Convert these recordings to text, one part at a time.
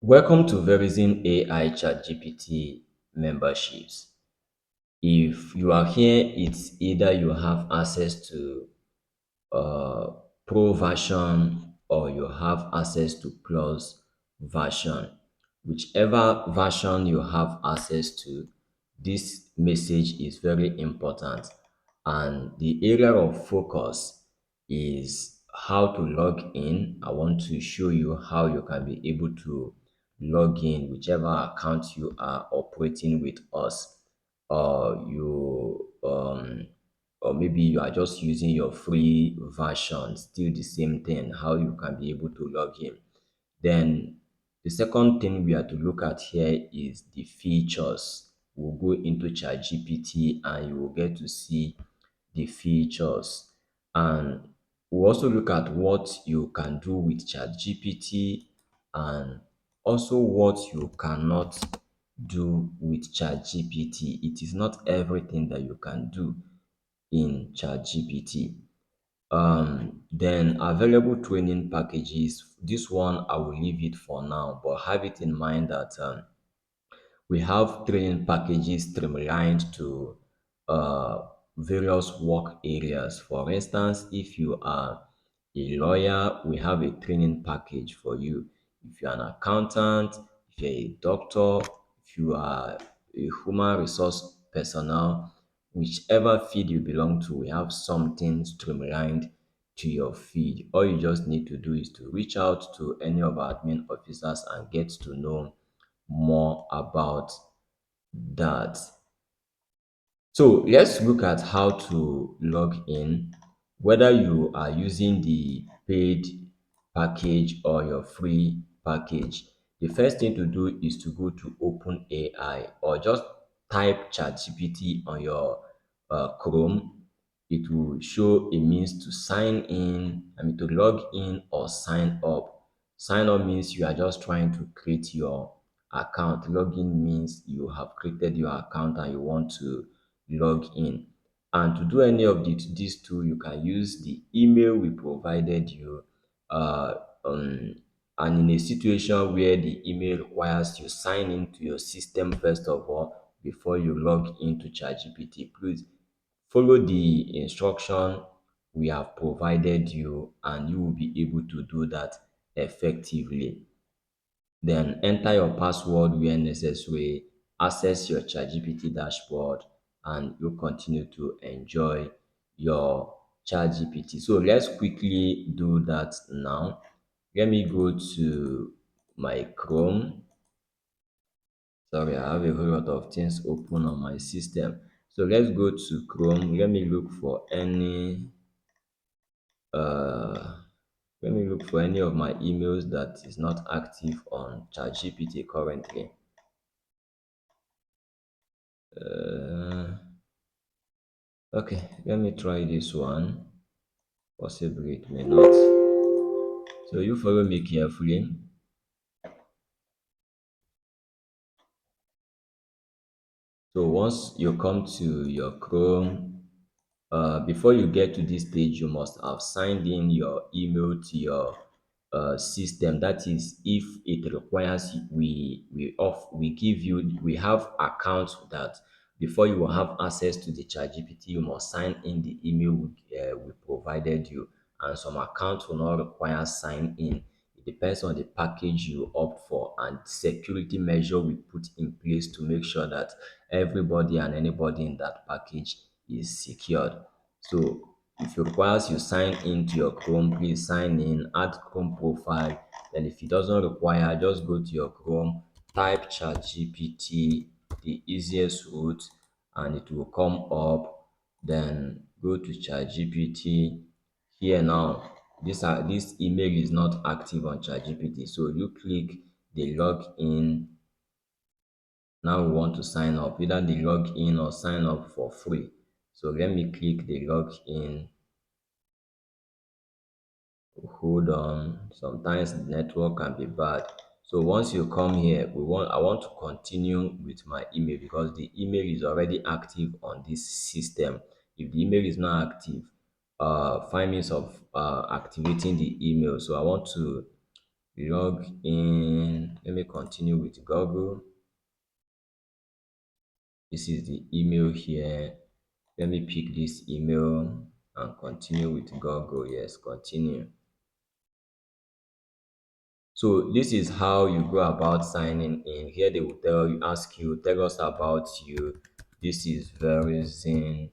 Welcome to Verizon AI ChatGPT memberships. If you are here, it's either you have access to uh, Pro version or you have access to Plus version. Whichever version you have access to, this message is very important. And the area of focus is how to log in. I want to show you how you can be able to log in whichever account you are operating with us, or or maybe you are just using your free version, still the same thing, how you can be able to log in. Then the second thing we have to look at here is the features. We'll go into ChatGPT and you will get to see the features. And we'll also look at what you can do with ChatGPT and also what you cannot do with ChatGPT. It is not everything that you can do in ChatGPT. Then available training packages. This one I will leave it for now, but have it in mind that we have training packages streamlined to uh, various work areas. For instance, if you are a lawyer, we have a training package for you. If you're an accountant, if you're a doctor, if you are a human resource personnel, whichever field you belong to, we have something streamlined to your feed. All you just need to do is to reach out to any of our admin officers and get to know more about that. So let's look at how to log in, whether you are using the paid package or your free package. The first thing to do is to go to OpenAI or just type ChatGPT on your Chrome. It will show a means to sign in, to log in or sign up. Sign up means you are just trying to create your account. Login means you have created your account and you want to log in. And to do any of these two, you can use the email we provided you. Uh, um, and in a situation where the email requires you sign into your system first of all before you log into ChatGPT, please follow the instruction we have provided you, and you will be able to do that effectively. Then enter your password where necessary, access your ChatGPT dashboard, and you continue to enjoy your ChatGPT. So let's quickly do that now. Let me go to my Chrome. Sorry, I have a whole lot of things open on my system. So let's go to Chrome. Uh let me look for any of my emails that is not active on ChatGPT currently. Uh, okay, let me try this one. Possibly it may not. So you follow me carefully. So once you come to your Chrome, before you get to this stage, you must have signed in your email to your system. That is, if it requires, we give you, we have accounts that before you will have access to the ChatGPT, you must sign in the email we provided you, and some accounts will not require sign in. It depends on the package you opt for and security measure we put in place to make sure that everybody and anybody in that package is secured. So if it requires you sign into your Chrome, please sign in, add Chrome profile. Then if it doesn't require, just go to your Chrome, type ChatGPT, the easiest route, and it will come up. Then go to ChatGPT. Here now, this email is not active on ChatGPT. So you click the login. Now we want to sign up, either the login or sign up for free. So let me click the login. Hold on, sometimes the network can be bad. So once you come here, I want to continue with my email because the email is already active on this system. If the email is not active, find means of activating the email. So I want to log in. Let me continue with Google. This is the email here. Let me pick this email and continue with Google. Yes, continue. So this is how you go about signing in. Here they will ask you, tell us about you. This is Verizon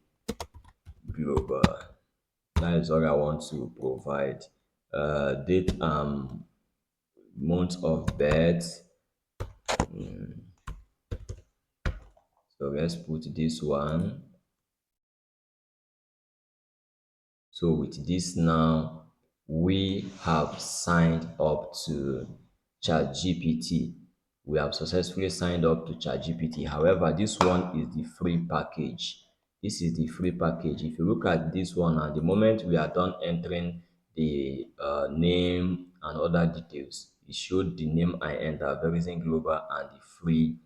Global. That is all I want to provide. Date and month of birth. So let's put this one. So with this now, we have signed up to ChatGPT. We have successfully signed up to ChatGPT. However, this one is the free package. This is the free package. If you look at this one, at the moment we are done entering the name and other details, it showed the name I entered, Verizon Global, and the free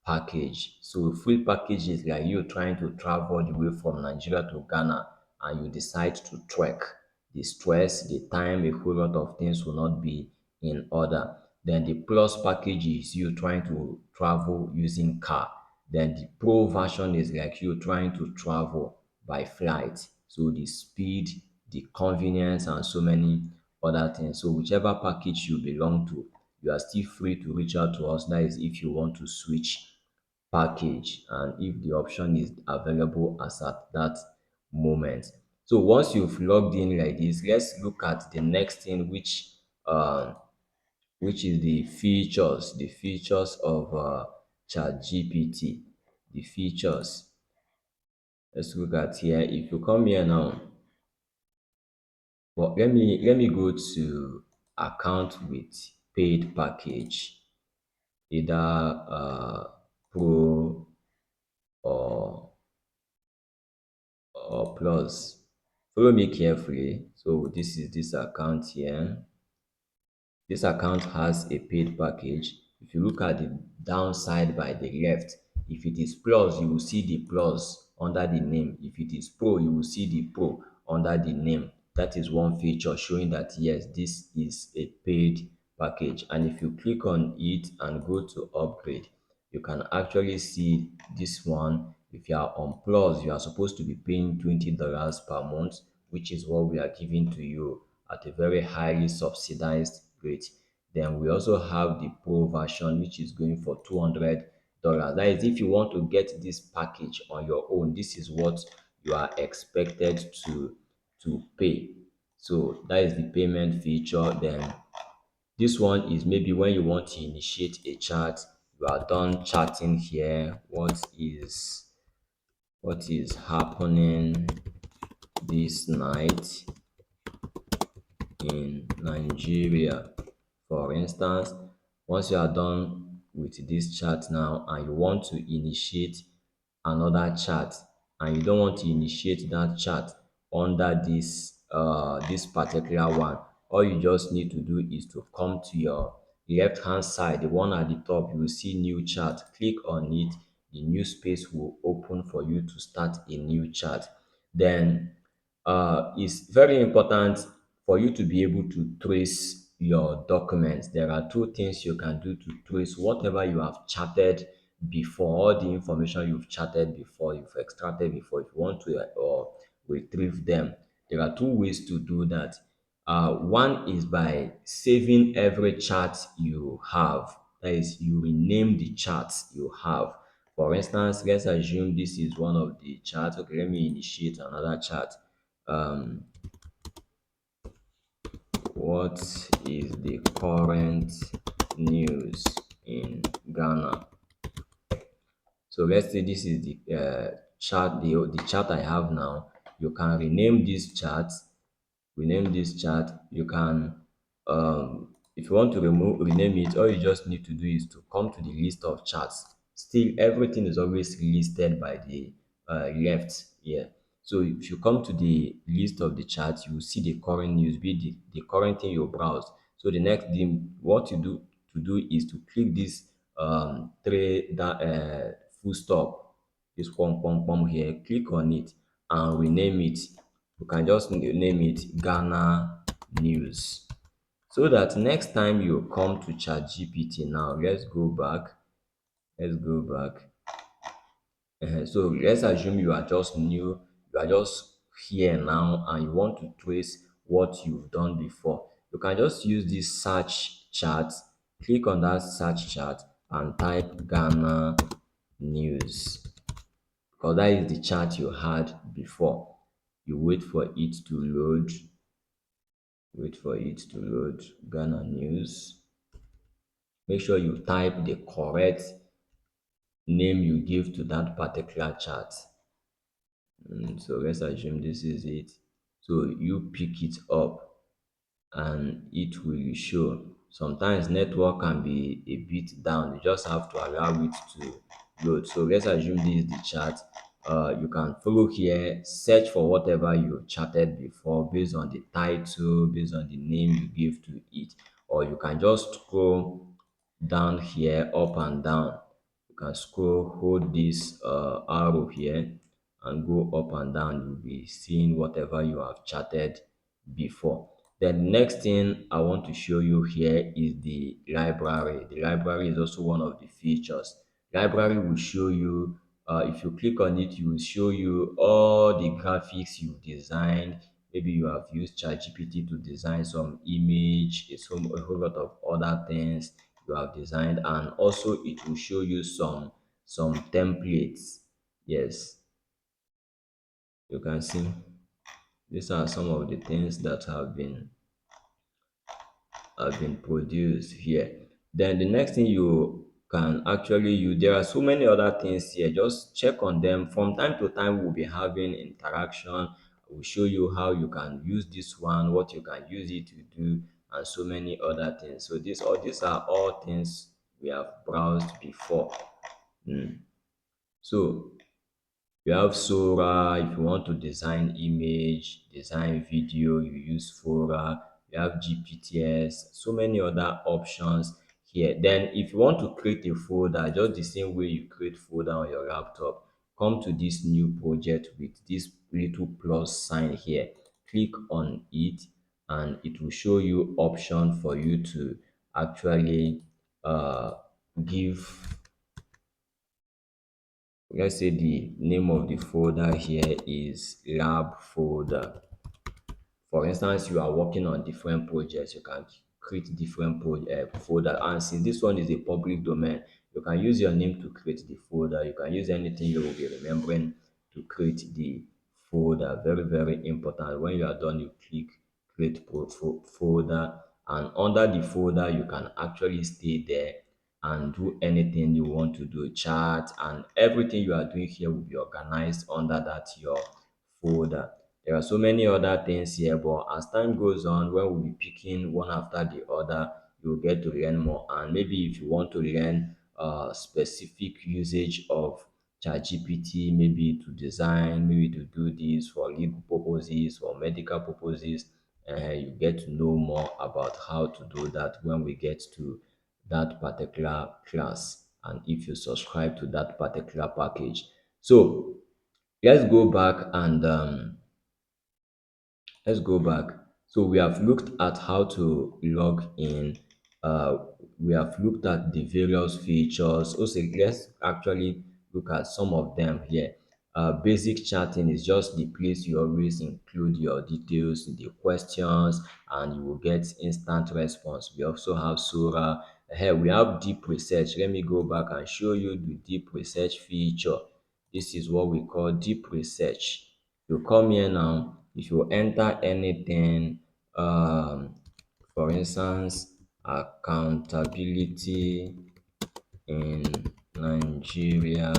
package. So free package is like you trying to travel all the way from Nigeria to Ghana and you decide to trek. The stress, the time, a whole lot of things will not be in order. Then the plus package is you trying to travel using car. Then the pro version is like you trying to travel by flight. So the speed, the convenience, and so many other things. So whichever package you belong to, you are still free to reach out to us. That is if you want to switch package and if the option is available as at that moment. So once you've logged in like this, let's look at the next thing, which is the features of ChatGPT. The features. Let's look at here. If you come here now, but let me go to account with paid package, either pro or plus. Follow me carefully. So this is this account here. This account has a paid package. If you look at the downside by the left, if it is plus, you will see the plus under the name. If it is pro, you will see the pro under the name. That is one feature showing that yes, this is a paid package. And if you click on it and go to upgrade, you can actually see this one. If you are on plus, you are supposed to be paying $20 per month, which is what we are giving to you at a very highly subsidized rate. Then we also have the pro version, which is going for $200. That is, if you want to get this package on your own, this is what you are expected to pay. So that is the payment feature. Then this one is maybe when you want to initiate a chat, you are done chatting here. What is happening this night in Nigeria? For instance, once you are done with this chat now and you want to initiate another chat and you don't want to initiate that chat under this particular one, all you just need to do is to come to your left hand side, the one at the top. You will see new chat. Click on it. The new space will open for you to start a new chat. Then it's very important for you to be able to trace your documents. There are two things you can do to trace whatever you have chatted before, all the information you've chatted before, you've extracted before. If you want to retrieve them, there are two ways to do that. One is by saving every chat you have. That is, you rename the chats you have. For instance, let's assume this is one of the chats. Okay, let me initiate another chat. um, what is the current news in Ghana? So let's say this is the the chat I have now. You can rename this chat. You can, if you want to rename it, all you just need to do is to come to the list of chats. Still, everything is always listed by the left here. So if you come to the list of the chats, you will see the current news, be the current thing you browse. So the next thing, what you do to do is to click this three that full stop, this pom here, click on it and rename it. You can just name it Ghana News. so that next time you come to ChatGPT now, let's go back. Let's go back. So let's assume you are just new, you are just here now, and you want to trace what you've done before. You can just use this search chart, click on that search chart, and type Ghana news, because that is the chart you had before. You wait for it to load, wait for it to load Ghana news. Make sure you type the correct name you give to that particular chart. So let's assume this is it. So you pick it up and it will show. Sometimes network can be a bit down. You just have to allow it to load. So let's assume this is the chart. You can follow here, search for whatever you chatted before based on the title, based on the name you give to it, or you can just scroll down here, up and down. You can scroll, hold this arrow here, and go up and down. You'll be seeing whatever you have chatted before. Then next thing I want to show you here is the library. The library is also one of the features. Library will show you, if you click on it, it will show you all the graphics you've designed. Maybe you have used ChatGPT to design some image, a whole lot of other things you have designed, and also it will show you some templates. Yes, you can see these are some of the things that have been produced here. Then the next thing you can actually use, there are so many other things here. Just check on them. From time to time, we'll be having interaction. We'll show you how you can use this one, what you can use it to do, and so many other things. So these are all things we have browsed before. So you have Sora. If you want to design image, design video, you use Fora. You have GPTs, so many other options here. Then if you want to create a folder, just the same way you create folder on your laptop, come to this new project with this little plus sign here. Click on it and it will show you option for you to actually uh, give, let's say the name of the folder here is lab folder. For instance, you are working on different projects, you can create different folder. And since this one is a public domain, you can use your name to create the folder. You can use anything you will be remembering to create the folder. Very, very important. When you are done, you click create folder, and under the folder, you can actually stay there and do anything you want to do, chat, and everything you are doing here will be organized under that your folder. There are so many other things here, but as time goes on, when we'll be picking one after the other, you'll get to learn more. And maybe if you want to learn specific usage of ChatGPT, maybe to design, maybe to do this for legal purposes or medical purposes, you get to know more about how to do that when we get to that particular class, and if you subscribe to that particular package. So let's go back and let's go back. So we have looked at how to log in. Uh, we have looked at the various features. Also, let's actually look at some of them here. Basic chatting is just the place you always include your details, the questions, and you will get instant response. We also have Sora. Here we have deep research. Let me go back and show you the deep research feature. This is what we call deep research. You come here now, if you enter anything, for instance, accountability in Nigeria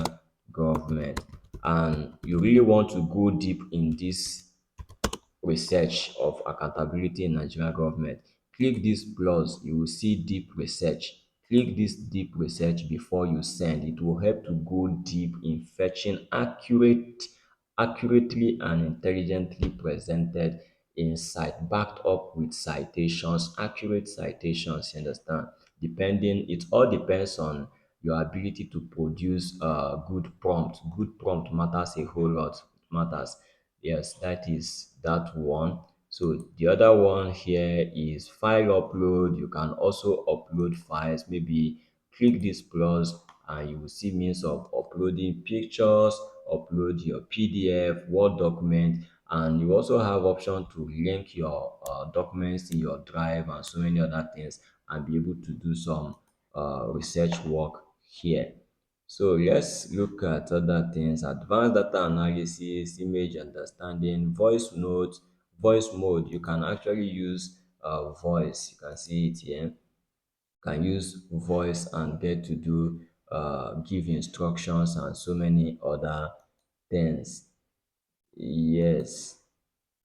government, and you really want to go deep in this research of accountability in Nigerian government, click this plus, you will see deep research. Click this deep research before you send. It will help to go deep in fetching accurately and intelligently presented insight backed up with citations, accurate citations, you understand? Depending, it all depends on your ability to produce good prompt. Good prompt matters a whole lot, matters. Yes, that is that one. So the other one here is file upload. You can also upload files. Maybe click this plus and you will see means of uploading pictures, upload your PDF, Word document, and you also have option to link your documents in your drive and so many other things and be able to do some research work here. So let's look at other things: advanced data analysis, image understanding, voice notes, voice mode. You can actually use voice. You can see it here. You can use voice and get to do give instructions and so many other things. Yes.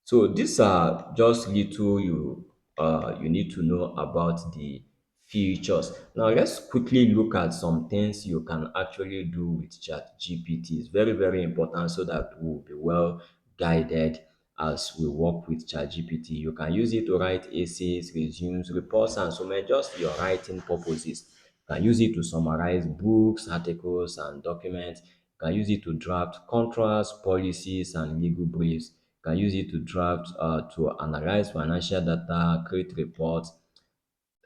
So these are just little you need to know about the features. Now let's quickly look at some things you can actually do with ChatGPT. It's very, very important so that we'll be well guided as we work with ChatGPT. You can use it to write essays, resumes, reports, and so many, just your writing purposes. You can use it to summarize books, articles, and documents. You can use it to draft contracts, policies, and legal briefs. You can use it to draft, to analyze financial data, create reports.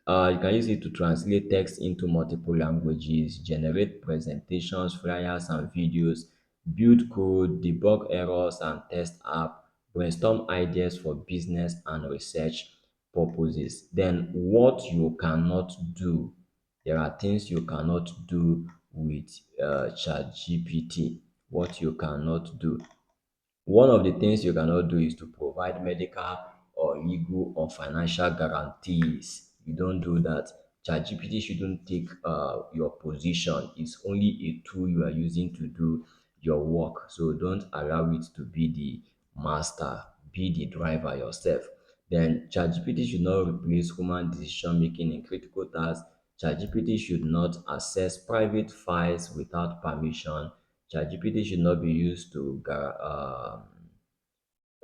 You can use it to translate text into multiple languages, generate presentations, flyers, and videos, build code, debug errors, and test app, brainstorm ideas for business and research purposes. Then, what you cannot do, there are things you cannot do with ChatGPT. What you cannot do. One of the things you cannot do is to provide medical or legal or financial guarantees. You don't do that. ChatGPT shouldn't take your position. It's only a tool you are using to do your work. So don't allow it to be the master, be the driver yourself. Then ChatGPT should not replace human decision making in critical tasks. ChatGPT should not access private files without permission. ChatGPT should not be used to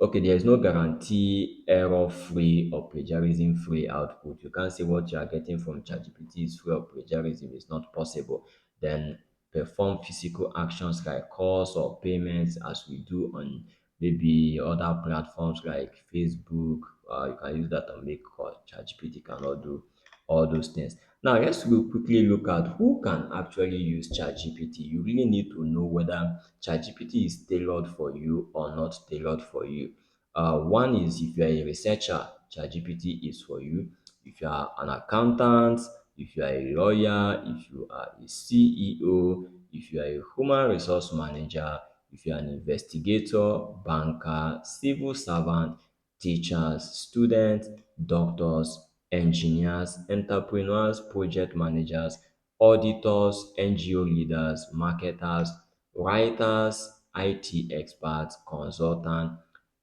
okay, there is no guarantee error-free or plagiarism-free output. You can't say what you are getting from ChatGPT is free or plagiarism. It's not possible. Then perform physical actions like calls or payments as we do on maybe other platforms like Facebook. You can use that to make calls. ChatGPT cannot do all those things. Now, quickly look at who can actually use ChatGPT. You really need to know whether ChatGPT is tailored for you or not tailored for you. One is if you are a researcher, ChatGPT is for you. If you are an accountant, if you are a lawyer, if you are a CEO, if you are a human resource manager, if you are an investigator, banker, civil servant, teachers, students, doctors, engineers, entrepreneurs, project managers, auditors, NGO leaders, marketers, writers, IT experts, consultants,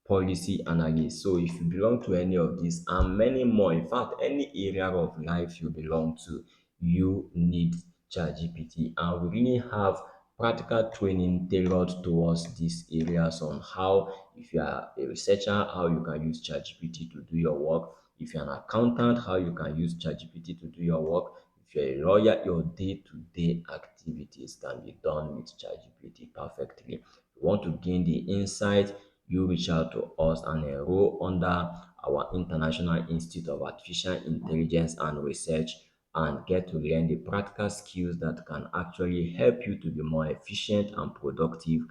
policy analysts. So if you belong to any of these and many more, in fact, any area of life you belong to, you need ChatGPT. And we really have practical training tailored towards these areas on how, if you are a researcher, how you can use ChatGPT to do your work. If you're an accountant, how you can use ChatGPT to do your work. If you're a lawyer, your day-to-day activities can be done with ChatGPT perfectly. If you want to gain the insight, you reach out to us and enroll under our International Institute of Artificial Intelligence and Research and get to learn the practical skills that can actually help you to be more efficient and productive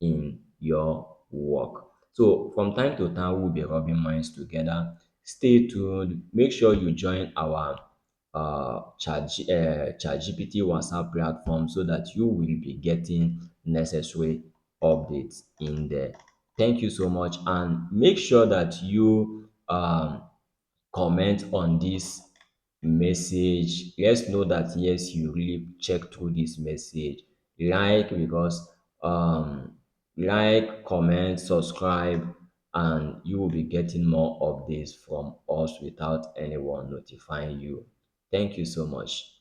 in your work. So from time to time, we'll be rubbing minds together. Stay tuned. Make sure you join our ChatGPT WhatsApp platform so that you will be getting necessary updates in there. Thank you so much, and make sure that you comment on this message. Let's know that yes, you really check through this message. Like, because like, comment, subscribe, and you will be getting more updates from us without anyone notifying you. Thank you so much.